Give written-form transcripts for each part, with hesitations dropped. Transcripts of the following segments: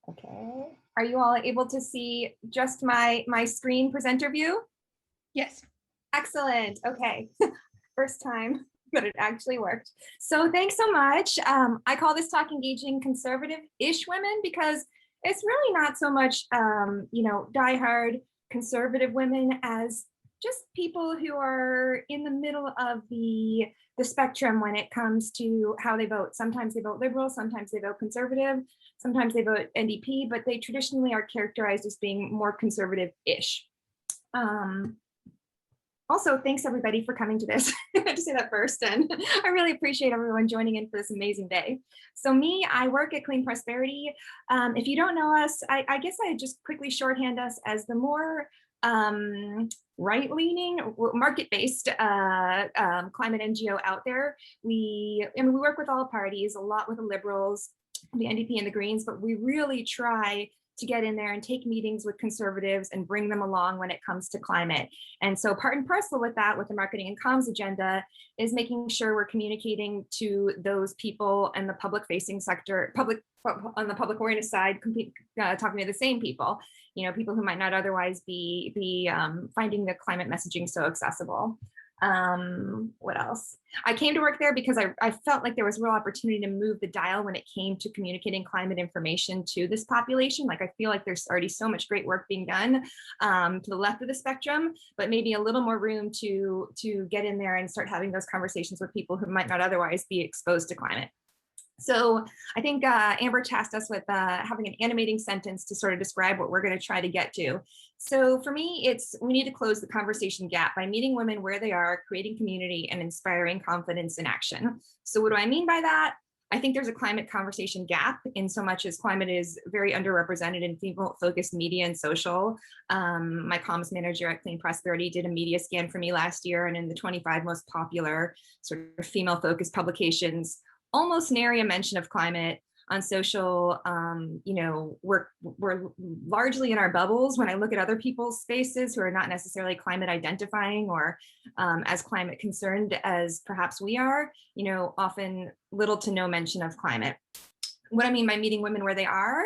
Okay. Are you all able to see just my screen presenter view? Yes. Excellent. Okay. First time that it actually worked. So thanks so much. I call this talk engaging conservative-ish women because it's really not so much, diehard conservative women as just people who are in the middle of the spectrum when it comes to how they vote. Sometimes they vote liberal, sometimes they vote conservative, sometimes they vote NDP, but they traditionally are characterized as being more conservative-ish. Also, thanks everybody for coming to this. I have to say that first, and I really appreciate everyone joining in for this amazing day. So me, I work at Clean Prosperity. If you don't know us, I guess I just quickly shorthand us as the more right-leaning, market-based climate NGO out there. We work with all parties, a lot with the Liberals, the NDP and the Greens, but we really try to get in there and take meetings with conservatives and bring them along when it comes to climate. And so part and parcel with that, with the marketing and comms agenda, is making sure we're communicating to those people in the public facing sector, on the public awareness side, talking to the same people, people who might not otherwise be finding the climate messaging so accessible. What else? I came to work there because I felt like there was real opportunity to move the dial when it came to communicating climate information to this population. Like, I feel like there's already so much great work being done to the left of the spectrum, but maybe a little more room to get in there and start having those conversations with people who might not otherwise be exposed to climate. So I think Amber tasked us with having an animating sentence to sort of describe what we're going to try to get to. So for me, we need to close the conversation gap by meeting women where they are, creating community, and inspiring confidence in action. So what do I mean by that? I think there's a climate conversation gap in so much as climate is very underrepresented in female-focused media and social. My comms manager at Clean Prosperity did a media scan for me last year, and in the 25 most popular sort of female-focused publications, almost nary a mention of climate. On social. We're largely in our bubbles. When I look at other people's spaces who are not necessarily climate identifying or as climate concerned as perhaps we are, often little to no mention of climate. What I mean by meeting women where they are,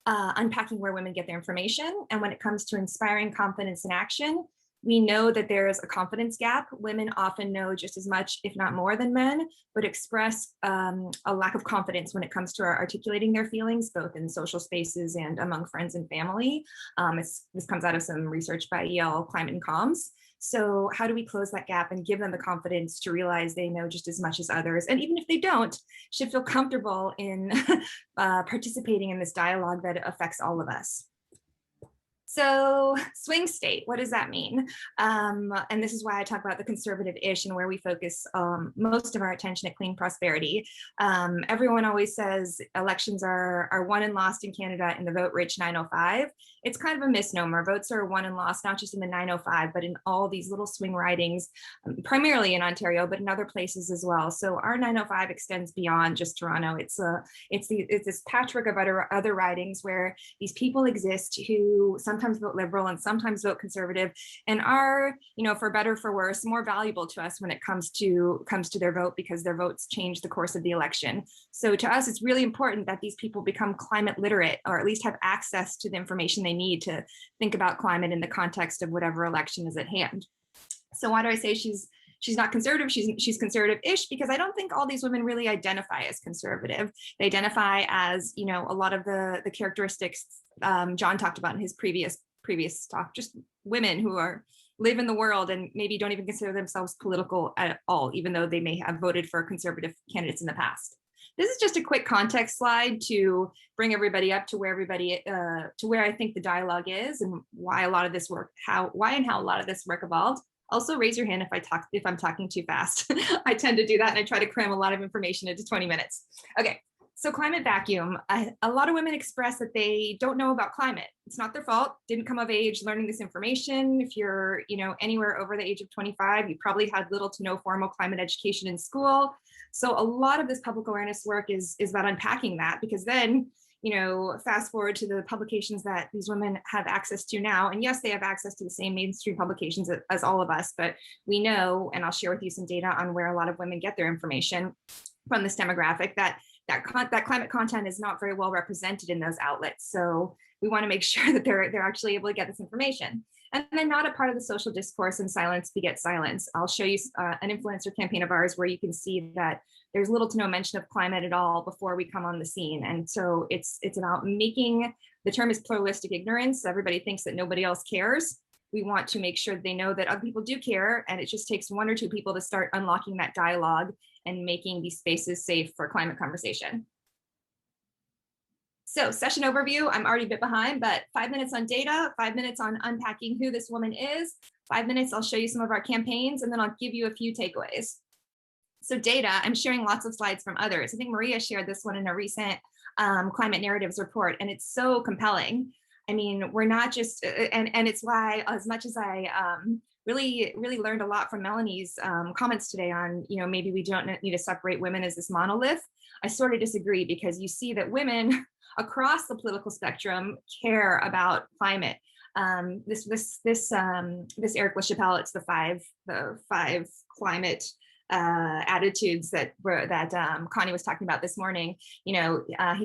unpacking where women get their information. And when it comes to inspiring confidence in action, we know that there's a confidence gap. Women often know just as much, if not more than men, but express a lack of confidence when it comes to articulating their feelings, both in social spaces and among friends and family. This comes out of some research by Yale Climate and Comms. So how do we close that gap and give them the confidence to realize they know just as much as others? And even if they don't, should feel comfortable in participating in this dialogue that affects all of us. So swing state, what does that mean? And this is why I talk about the conservative-ish and where we focus most of our attention at Clean Prosperity. Everyone always says elections are won and lost in Canada in the vote-rich 905. It's kind of a misnomer. Votes are won and lost, not just in the 905, but in all these little swing ridings, primarily in Ontario, but in other places as well. So our 905 extends beyond just Toronto. It's this patchwork of other ridings where these people exist who sometimes vote liberal and sometimes vote conservative, and are, for better for worse, more valuable to us when it comes to their vote, because their votes change the course of the election. So to us, it's really important that these people become climate literate, or at least have access to the information they need to think about climate in the context of whatever election is at hand. So why do I say she's not conservative? She's conservative-ish because I don't think all these women really identify as conservative. They identify as, a lot of the characteristics John talked about in his previous talk, just women who live in the world and maybe don't even consider themselves political at all, even though they may have voted for conservative candidates in the past. This is just a quick context slide to bring everybody up to where I think the dialogue is and why a lot of this work, how a lot of this work evolved. Also, raise your hand if I'm talking too fast. I tend to do that, and I try to cram a lot of information into 20 minutes. Okay, so climate vacuum. A lot of women express that they don't know about climate. It's not their fault. Didn't come of age learning this information. If you're, anywhere over the age of 25, you probably had little to no formal climate education in school. So a lot of this public awareness work is about unpacking that, because then, fast forward to the publications that these women have access to now. And yes, they have access to the same mainstream publications as all of us, but we know, and I'll share with you some data on where a lot of women get their information from this demographic, that that climate content is not very well represented in those outlets. So we want to make sure that they're actually able to get this information. And then not a part of the social discourse, and silence begets silence. I'll show you an influencer campaign of ours where you can see that there's little to no mention of climate at all before we come on the scene. And so it's about making, the term is pluralistic ignorance. Everybody thinks that nobody else cares. We want to make sure they know that other people do care, and it just takes one or two people to start unlocking that dialogue and making these spaces safe for climate conversation. So session overview, I'm already a bit behind, but 5 minutes on data, 5 minutes on unpacking who this woman is, 5 minutes, I'll show you some of our campaigns, and then I'll give you a few takeaways. So data, I'm sharing lots of slides from others. I think Maria shared this one in a recent climate narratives report, and it's so compelling. I mean, we're not just, and it's why, as much as I really learned a lot from Melanie's comments today on, maybe we don't need to separate women as this monolith, I sort of disagree, because you see that women across the political spectrum care about climate. This Eric LaChapelle, it's the five climate attitudes that Connie was talking about this morning. He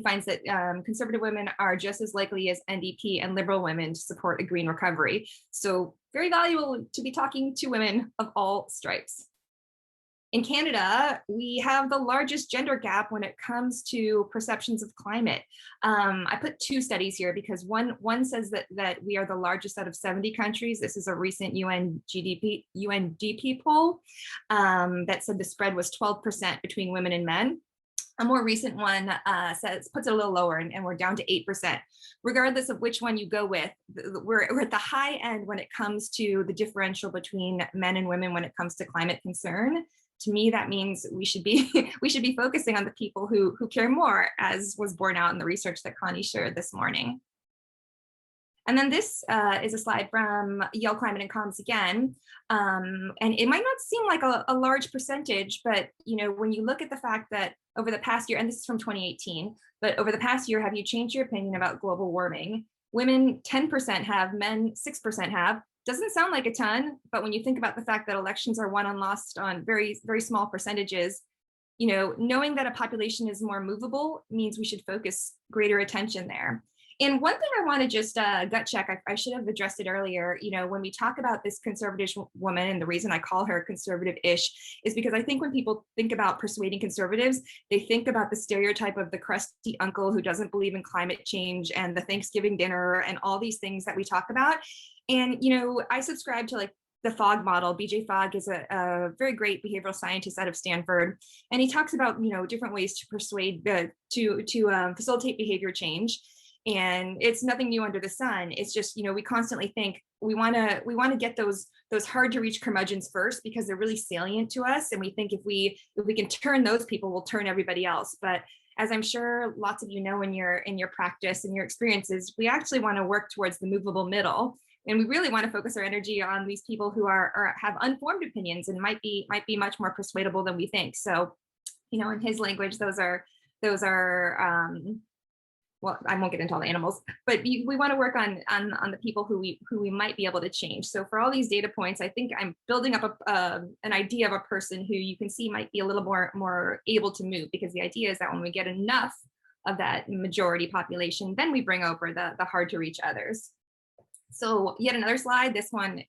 finds that conservative women are just as likely as NDP and liberal women to support a green recovery. So very valuable to be talking to women of all stripes. In Canada, we have the largest gender gap when it comes to perceptions of climate. I put two studies here because one says that we are the largest out of 70 countries. This is a recent UNDP poll that said the spread was 12% between women and men. A more recent one puts it a little lower, and we're down to 8%. Regardless of which one you go with, we're at the high end when it comes to the differential between men and women when it comes to climate concern. To me, that means we should be focusing on the people who care more, as was borne out in the research that Connie shared this morning. And then this is a slide from Yale Climate and Comms again. And it might not seem like a large percentage, but when you look at the fact that over the past year, and this is from 2018, but over the past year, have you changed your opinion about global warming? Women 10% have, men 6% have. Doesn't sound like a ton, but when you think about the fact that elections are won and lost on very, very small percentages, knowing that a population is more movable means we should focus greater attention there. And one thing I want to just gut check, I should have addressed it earlier, when we talk about this conservative woman, and the reason I call her conservative-ish is because I think when people think about persuading conservatives, they think about the stereotype of the crusty uncle who doesn't believe in climate change and the Thanksgiving dinner and all these things that we talk about. And, I subscribe to the Fogg model. BJ Fogg is a very great behavioral scientist out of Stanford. And he talks about, different ways to persuade, to facilitate behavior change. And it's nothing new under the sun. It's just, we constantly think we want to get those hard to reach curmudgeons first because they're really salient to us. And we think if we can turn those people, we'll turn everybody else. But as I'm sure lots of in your practice and your experiences, we actually want to work towards the movable middle. And we really want to focus our energy on these people who have unformed opinions and might be much more persuadable than we think. So, in his language, those are well, I won't get into all the animals, but we want to work on the people who we might be able to change. So for all these data points, I think I'm building up an idea of a person who you can see might be a little more able to move, because the idea is that when we get enough of that majority population, then we bring over the hard to reach others. So yet another slide, this one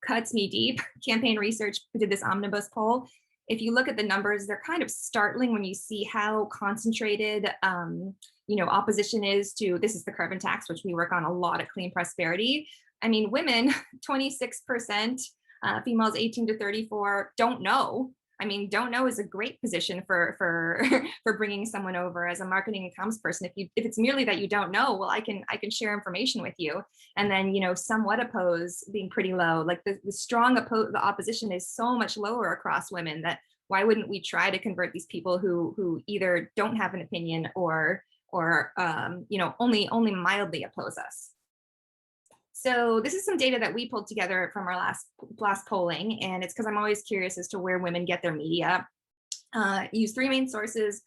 cuts me deep. Campaign Research did this omnibus poll. If you look at the numbers, they're kind of startling when you see how concentrated opposition is to, this is the carbon tax, which we work on a lot at Clean Prosperity. I mean, women, 26%, females 18 to 34, don't know. I mean, don't know is a great position for bringing someone over as a marketing and comms person. If it's merely that you don't know, well, I can share information with you. And then, somewhat oppose being pretty low. Like the opposition is so much lower across women that why wouldn't we try to convert these people who either don't have an opinion or only mildly oppose us. So this is some data that we pulled together from our last polling, and it's because I'm always curious as to where women get their media. Use three main sources: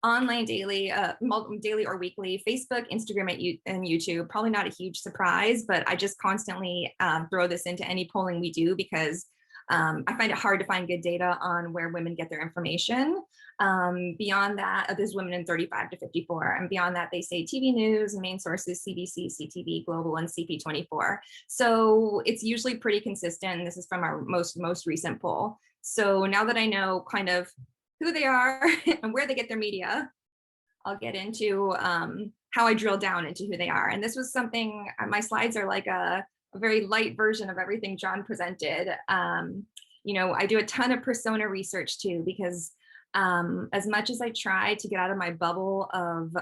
online, daily or weekly, Facebook, Instagram, and YouTube. Probably not a huge surprise, but I just constantly throw this into any polling we do because I find it hard to find good data on where women get their information. Beyond that, there's women in 35 to 54. And beyond that, they say TV news, main sources, CBC, CTV, Global, and CP24. So it's usually pretty consistent. This is from our most recent poll. So now that I know kind of who they are and where they get their media, I'll get into how I drill down into who they are. And this was something, my slides are like a very light version of everything John presented. You know, I do a ton of persona research too, because as much as I try to get out of my bubble of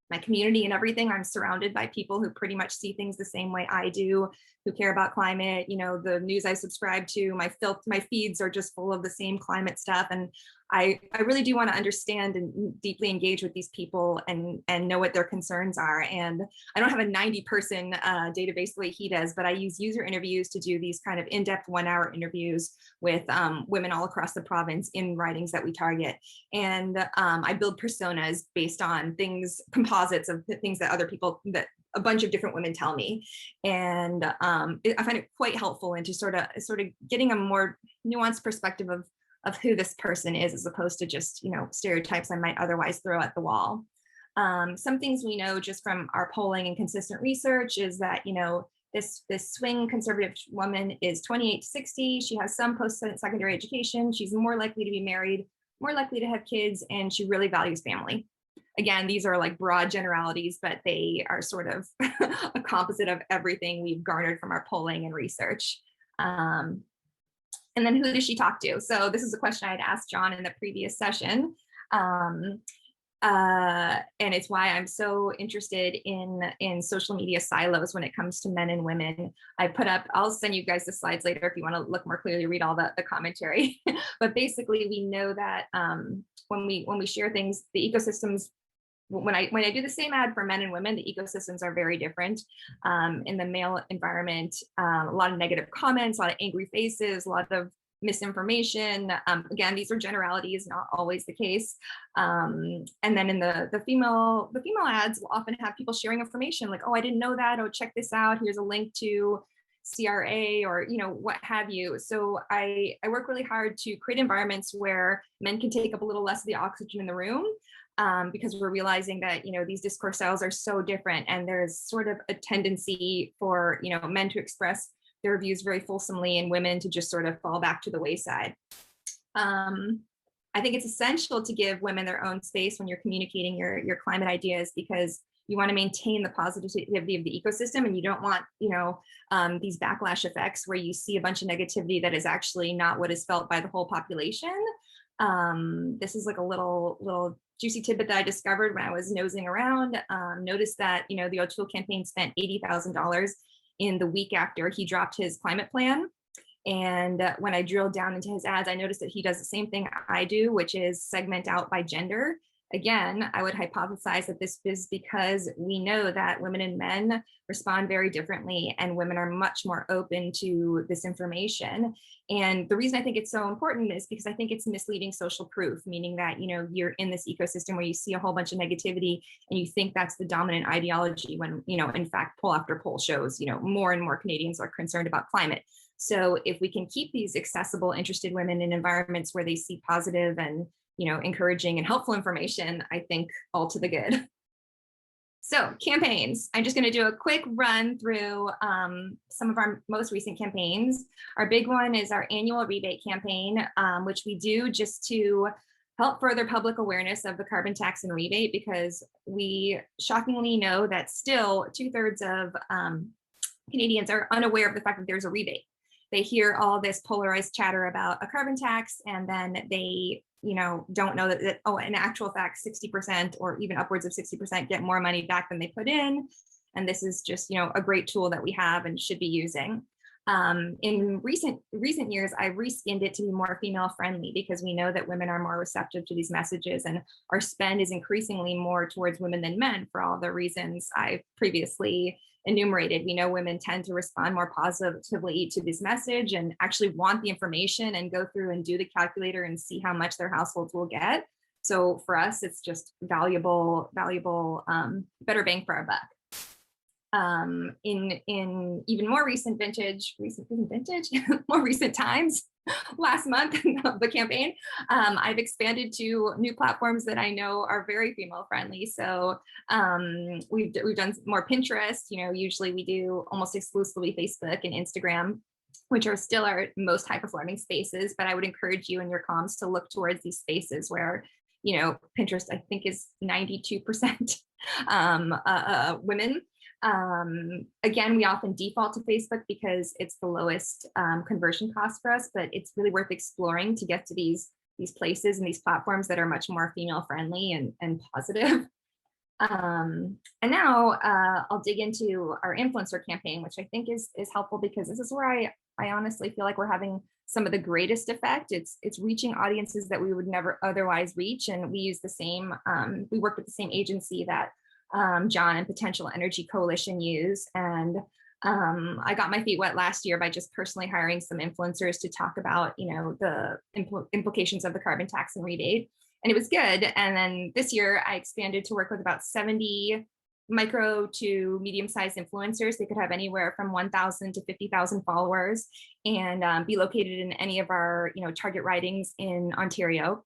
my community and everything, I'm surrounded by people who pretty much see things the same way I do, who care about climate. You know, the news I subscribe to, my feeds are just full of the same climate stuff. And I really do want to understand and deeply engage with these people and know what their concerns are. And I don't have a 90-person database the way he does, but I use user interviews to do these kind of in-depth 1-hour interviews with women all across the province in ridings that we target. And I build personas based on composites of things that other people, that a bunch of different women tell me. And I find it quite helpful into sort of getting a more nuanced perspective of who this person is, as opposed to just, you know, stereotypes I might otherwise throw at the wall. Some things we know just from our polling and consistent research is that, you know, this swing conservative woman is 28 to 60. She has some post-secondary education. She's more likely to be married, more likely to have kids, and she really values family. Again, these are like broad generalities, but they are sort of a composite of everything we've garnered from our polling and research. And then who does she talk to? So this is a question I had asked John in the previous session. And it's why I'm so interested in social media silos when it comes to men and women. I put up, I'll send you guys the slides later if you want to look more clearly, read all the commentary. But basically we know that when we share things, the ecosystems, when I do the same ad for men and women, the ecosystems are very different. In the male environment, a lot of negative comments, a lot of angry faces, a lot of misinformation. Again, these are generalities, not always the case. And then in the female ads will often have people sharing information like, oh, I didn't know that. Oh, check this out. Here's a link to CRA or, you know, what have you. So I work really hard to create environments where men can take up a little less of the oxygen in the room. Because we're realizing that, you know, these discourse styles are so different, and there's sort of a tendency for, you know, men to express their views very fulsomely and women to just sort of fall back to the wayside. I think it's essential to give women their own space when you're communicating your climate ideas, because you want to maintain the positivity of the ecosystem, and you don't want, you know, these backlash effects where you see a bunch of negativity that is actually not what is felt by the whole population. This is like a little juicy tidbit that I discovered when I was nosing around. Noticed that, you know, the O'Toole campaign spent $80,000 in the week after he dropped his climate plan. And when I drilled down into his ads, I noticed that he does the same thing I do, which is segment out by gender. Again, I would hypothesize that this is because we know that women and men respond very differently, and women are much more open to this information. And the reason I think it's so important is because I think it's misleading social proof, meaning that, you know, you're in this ecosystem where you see a whole bunch of negativity and you think that's the dominant ideology, when, you know, in fact, poll after poll shows, you know, more and more Canadians are concerned about climate. So if we can keep these accessible, interested women in environments where they see positive and, you know, encouraging and helpful information, I think all to the good. So campaigns, I'm just going to do a quick run through some of our most recent campaigns. Our big one is our annual rebate campaign, which we do just to help further public awareness of the carbon tax and rebate, because we shockingly know that still 2/3 of Canadians are unaware of the fact that there's a rebate. They hear all this polarized chatter about a carbon tax, and then they, you know, don't know that, oh, in actual fact, 60% or even upwards of 60% get more money back than they put in. And this is just, you know, a great tool that we have and should be using. In recent years, I've reskinned it to be more female friendly, because we know that women are more receptive to these messages, and our spend is increasingly more towards women than men for all the reasons I previously enumerated. We know women tend to respond more positively to this message and actually want the information and go through and do the calculator and see how much their households will get. So for us, it's just valuable, better bang for our buck. in even more recent more recent times, last month of the campaign, I've expanded to new platforms that I know are very female friendly. So we've done more Pinterest. Usually we do almost exclusively Facebook and Instagram, which are still our most high performing spaces. But I would encourage you and your comms to look towards these spaces where, Pinterest, I think, is 92% women. Again, we often default to Facebook because it's the lowest conversion cost for us, but it's really worth exploring to get to these places and these platforms that are much more female friendly and positive. And now I'll dig into our influencer campaign, which I think is helpful, because this is where I honestly feel like we're having some of the greatest effect. It's reaching audiences that we would never otherwise reach. And we use the same, we work with the same agency that John and Potential Energy Coalition use. And I got my feet wet last year by just personally hiring some influencers to talk about, the implications of the carbon tax and rebate. And it was good. And then this year I expanded to work with about 70 micro to medium-sized influencers. They could have anywhere from 1,000 to 50,000 followers, and be located in any of our, target ridings in Ontario.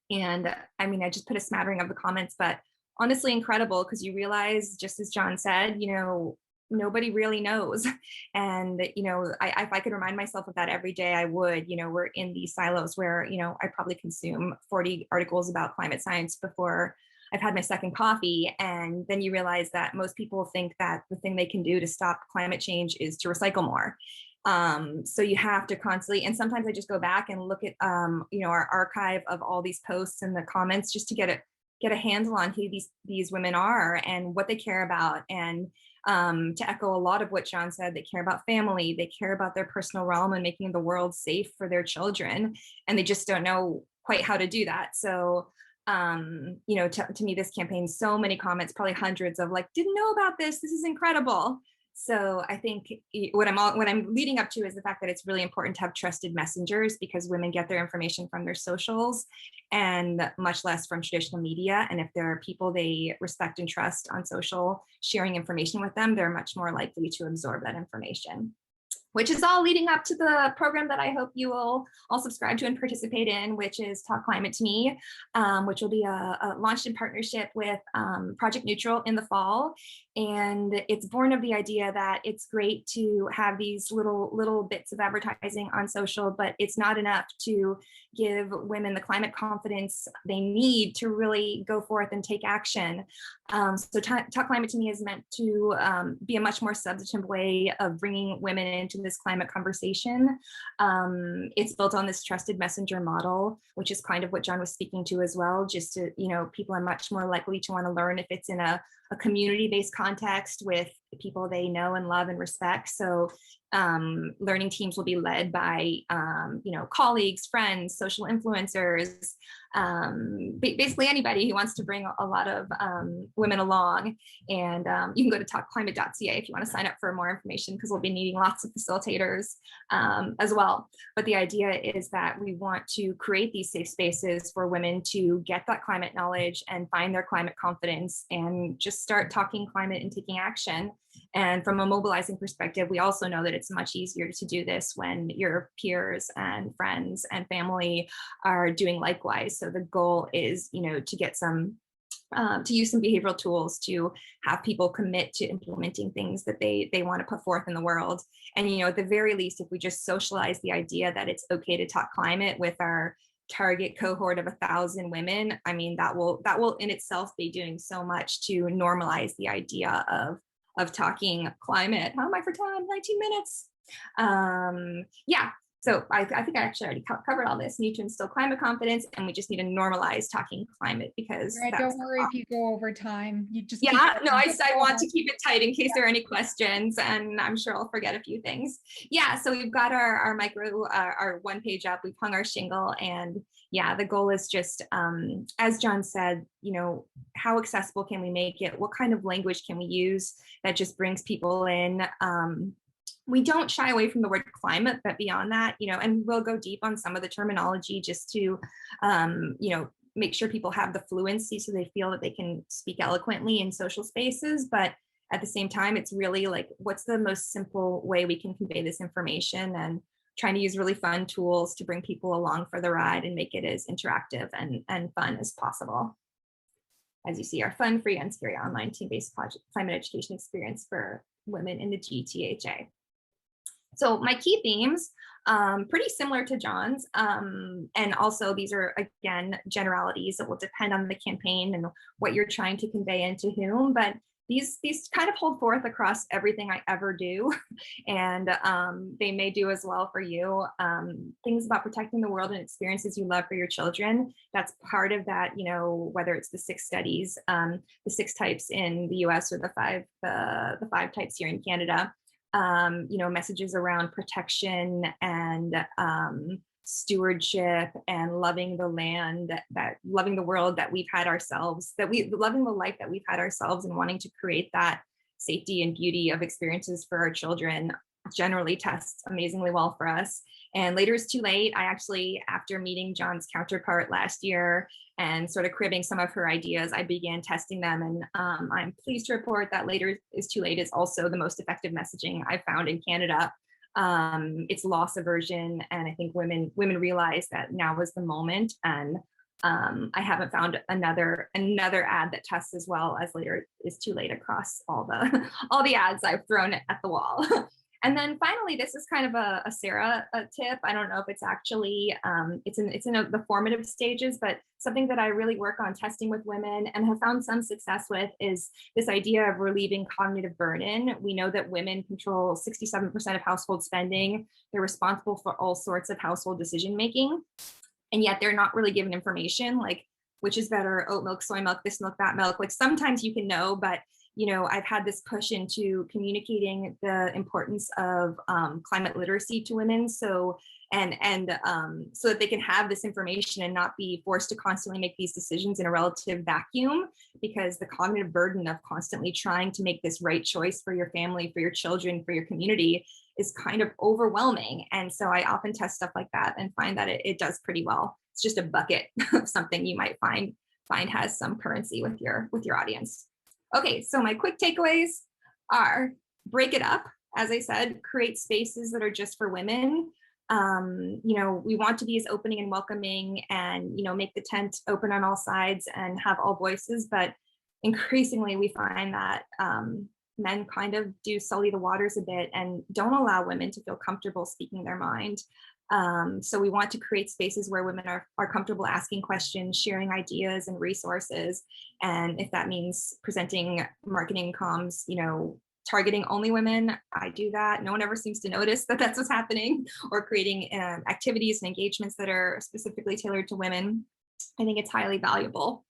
And I mean, I just put a smattering of the comments, but honestly incredible, because you realize, just as John said, nobody really knows. And, if I could remind myself of that every day, I would. We're in these silos where, I probably consume 40 articles about climate science before I've had my second coffee. And then you realize that most people think that the thing they can do to stop climate change is to recycle more. So you have to constantly, and sometimes I just go back and look at, our archive of all these posts and the comments, just to get a handle on who these women are and what they care about. And to echo a lot of what John said, they care about family, they care about their personal realm and making the world safe for their children. And they just don't know quite how to do that. So, to me, this campaign, so many comments, probably hundreds of like, didn't know about this. This is incredible. So I think what I'm leading up to is the fact that it's really important to have trusted messengers, because women get their information from their socials and much less from traditional media. And if there are people they respect and trust on social sharing information with them, they're much more likely to absorb that information. Which is all leading up to the program that I hope you will all subscribe to and participate in, which is Talk Climate to Me, which will be launched in partnership with Project Neutral in the fall. And it's born of the idea that it's great to have these little bits of advertising on social, but it's not enough to give women the climate confidence they need to really go forth and take action. So Talk Climate to Me is meant to be a much more substantive way of bringing women into this climate conversation. It's built on this trusted messenger model, which is kind of what John was speaking to as well. Just to, people are much more likely to want to learn if it's in a community-based context with people they know and love and respect. So learning teams will be led by, colleagues, friends, social influencers, basically anybody who wants to bring a lot of women along. And you can go to talkclimate.ca if you want to sign up for more information, because we'll be needing lots of facilitators as well. But the idea is that we want to create these safe spaces for women to get that climate knowledge and find their climate confidence and just start talking climate and taking action. And from a mobilizing perspective, we also know that it's much easier to do this when your peers and friends and family are doing likewise. So the goal is, to get some, to use some behavioral tools to have people commit to implementing things that they want to put forth in the world. And, at the very least, if we just socialize the idea that it's okay to talk climate with our target cohort of 1,000 women, I mean, that will in itself be doing so much to normalize the idea of talking climate. How am I for time? 19 minutes. Yeah. So I think I actually already covered all this. Need to instill climate confidence, and we just need to normalize talking climate, because don't worry if you go over time. You just I want to keep it tight in case there are any questions, and I'm sure I'll forget a few things. Yeah, so we've got our micro, our one page up. We've hung our shingle, and yeah, the goal is just, as John said, how accessible can we make it? What kind of language can we use that just brings people in? We don't shy away from the word climate, but beyond that, and we'll go deep on some of the terminology just to, make sure people have the fluency so they feel that they can speak eloquently in social spaces. But at the same time, it's really like, what's the most simple way we can convey this information, and trying to use really fun tools to bring people along for the ride and make it as interactive and fun as possible. As you see, our fun, free, and scary online team-based climate education experience for women in the GTHA. So my key themes, pretty similar to John's, and also these are, again, generalities that will depend on the campaign and what you're trying to convey and to whom, but these kind of hold forth across everything I ever do, and they may do as well for you. Things about protecting the world and experiences you love for your children, that's part of that, you know, whether it's the 6 studies, the 6 types in the US, or the 5 types here in Canada. You know, messages around protection and stewardship and loving the land, that loving the world that we've had ourselves, loving the life that we've had ourselves, and wanting to create that safety and beauty of experiences for our children generally tests amazingly well for us. And Later is Too Late, I actually, after meeting John's counterpart last year and sort of cribbing some of her ideas, I began testing them. And I'm pleased to report that Later is Too Late is also the most effective messaging I've found in Canada. It's loss aversion, and I think women realize that now is the moment. And I haven't found another ad that tests as well as Later is Too Late across all the ads I've thrown at the wall. And then finally, this is kind of a Sarah tip. I don't know if it's actually, it's in the formative stages, but something that I really work on testing with women and have found some success with is this idea of relieving cognitive burden. We know that women control 67% of household spending. They're responsible for all sorts of household decision-making, and yet they're not really given information like which is better, oat milk, soy milk, this milk, that milk. Like sometimes you can know, but you know, I've had this push into communicating the importance of climate literacy to women, so so that they can have this information and not be forced to constantly make these decisions in a relative vacuum, because the cognitive burden of constantly trying to make this right choice for your family, for your children, for your community is kind of overwhelming. And so I often test stuff like that and find that it does pretty well. It's just a bucket of something you might find has some currency with your audience. Okay, so my quick takeaways are: break it up. As I said, create spaces that are just for women. You know, we want to be as opening and welcoming, and, you know, make the tent open on all sides and have all voices. But increasingly, we find that men kind of do sully the waters a bit and don't allow women to feel comfortable speaking their mind. So we want to create spaces where women are comfortable asking questions, sharing ideas and resources. And if that means presenting marketing comms, you know, targeting only women, I do that. No one ever seems to notice that that's what's happening, or creating activities and engagements that are specifically tailored to women. I think it's highly valuable.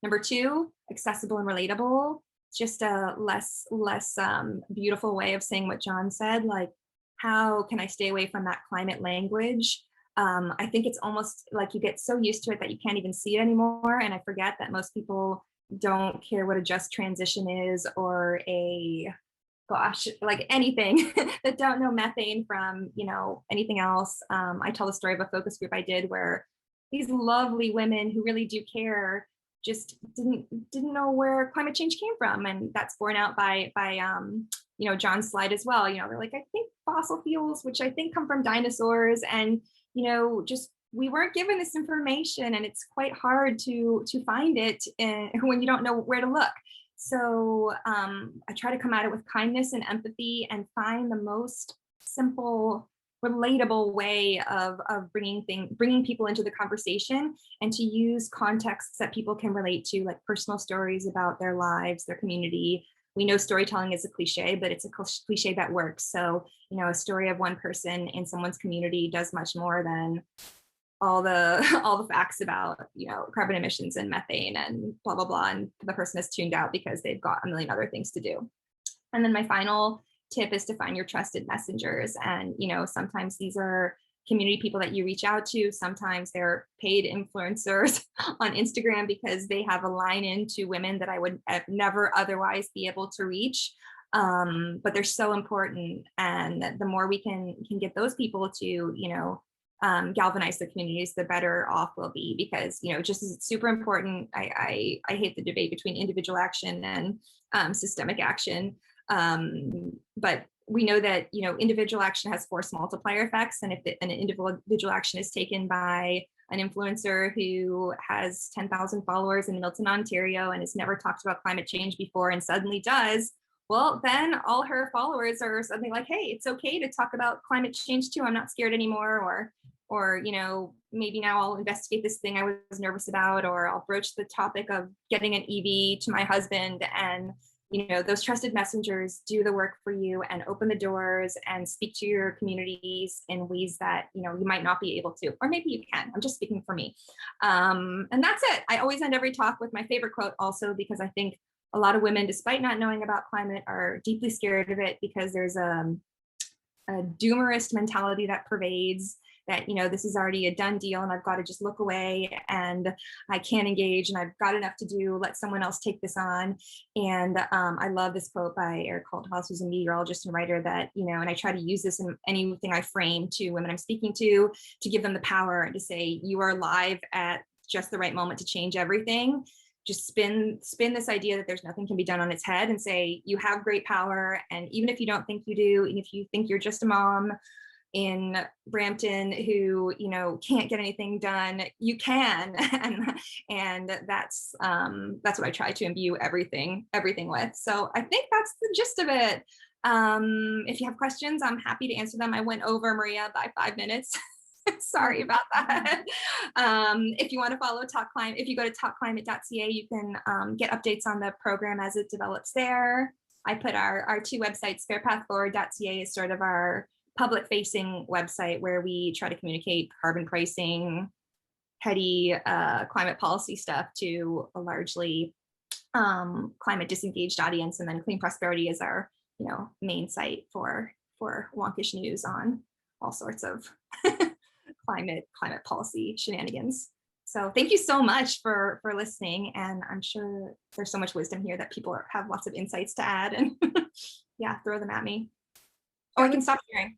Number 2, accessible and relatable. Just a less beautiful way of saying what John said, like, how can I stay away from that climate language? I think it's almost like you get so used to it that you can't even see it anymore. And I forget that most people don't care what a just transition is, or like anything that don't know methane from, you know, anything else. I tell the story of a focus group I did where these lovely women who really do care just didn't know where climate change came from. And that's borne out by you know, John's slide as well. You know, they're like, I think fossil fuels, which I think come from dinosaurs. And, you know, just, we weren't given this information, and it's quite hard to find it when you don't know where to look. So I try to come at it with kindness and empathy and find the most simple, relatable way of bringing people into the conversation, and to use contexts that people can relate to, like personal stories about their lives, their community. We know storytelling is a cliche, but it's a cliche that works. So, you know, a story of one person in someone's community does much more than all the facts about, you know, carbon emissions and methane and blah, blah, blah. And the person is tuned out because they've got a million other things to do. And then my final tip is to find your trusted messengers. And, you know, sometimes these are community people that you reach out to. Sometimes they're paid influencers on Instagram because they have a line into women that I would never otherwise be able to reach. But they're so important. And the more we can get those people to, you know, galvanize the communities, the better off we'll be. Because, you know, just as it's super important, I hate the debate between individual action and systemic action. But we know that, you know, individual action has force multiplier effects. And if an individual action is taken by an influencer who has 10,000 followers in Milton, Ontario, and has never talked about climate change before and suddenly does, well, then all her followers are suddenly like, hey, it's okay to talk about climate change too. I'm not scared anymore. Or, you know, maybe now I'll investigate this thing I was nervous about, or I'll broach the topic of getting an EV to my husband. And, you know, those trusted messengers do the work for you and open the doors and speak to your communities in ways that, you know, you might not be able to, or maybe you can. I'm just speaking for me. And that's it. I always end every talk with my favorite quote also, because I think a lot of women, despite not knowing about climate, are deeply scared of it because there's a doomerist mentality that pervades, that, you know, this is already a done deal and I've got to just look away and I can't engage and I've got enough to do, let someone else take this on. And I love this quote by Eric Holthaus, who's a meteorologist and writer, that, you know, and I try to use this in anything I frame to women I'm speaking to give them the power and to say, you are live at just the right moment to change everything. Just spin this idea that there's nothing can be done on its head and say, you have great power. And even if you don't think you do, and if you think you're just a mom in Brampton who, you know, can't get anything done, you can. and that's what I try to imbue everything with. So I think that's the gist of it. If you have questions, I'm happy to answer them. I went over, Maria, by 5 minutes. Sorry about that. If you want to follow Talk Climate, if you go to talkclimate.ca, you can get updates on the program as it develops there. I put our two websites, fairpathforward.ca is sort of our public facing website where we try to communicate carbon pricing, heady climate policy stuff to a largely climate disengaged audience. And then Clean Prosperity is our, you know, main site for wonkish news on all sorts of climate policy shenanigans. So thank you so much for listening. And I'm sure there's so much wisdom here that people have lots of insights to add, and yeah, throw them at me. Or I can stop sharing.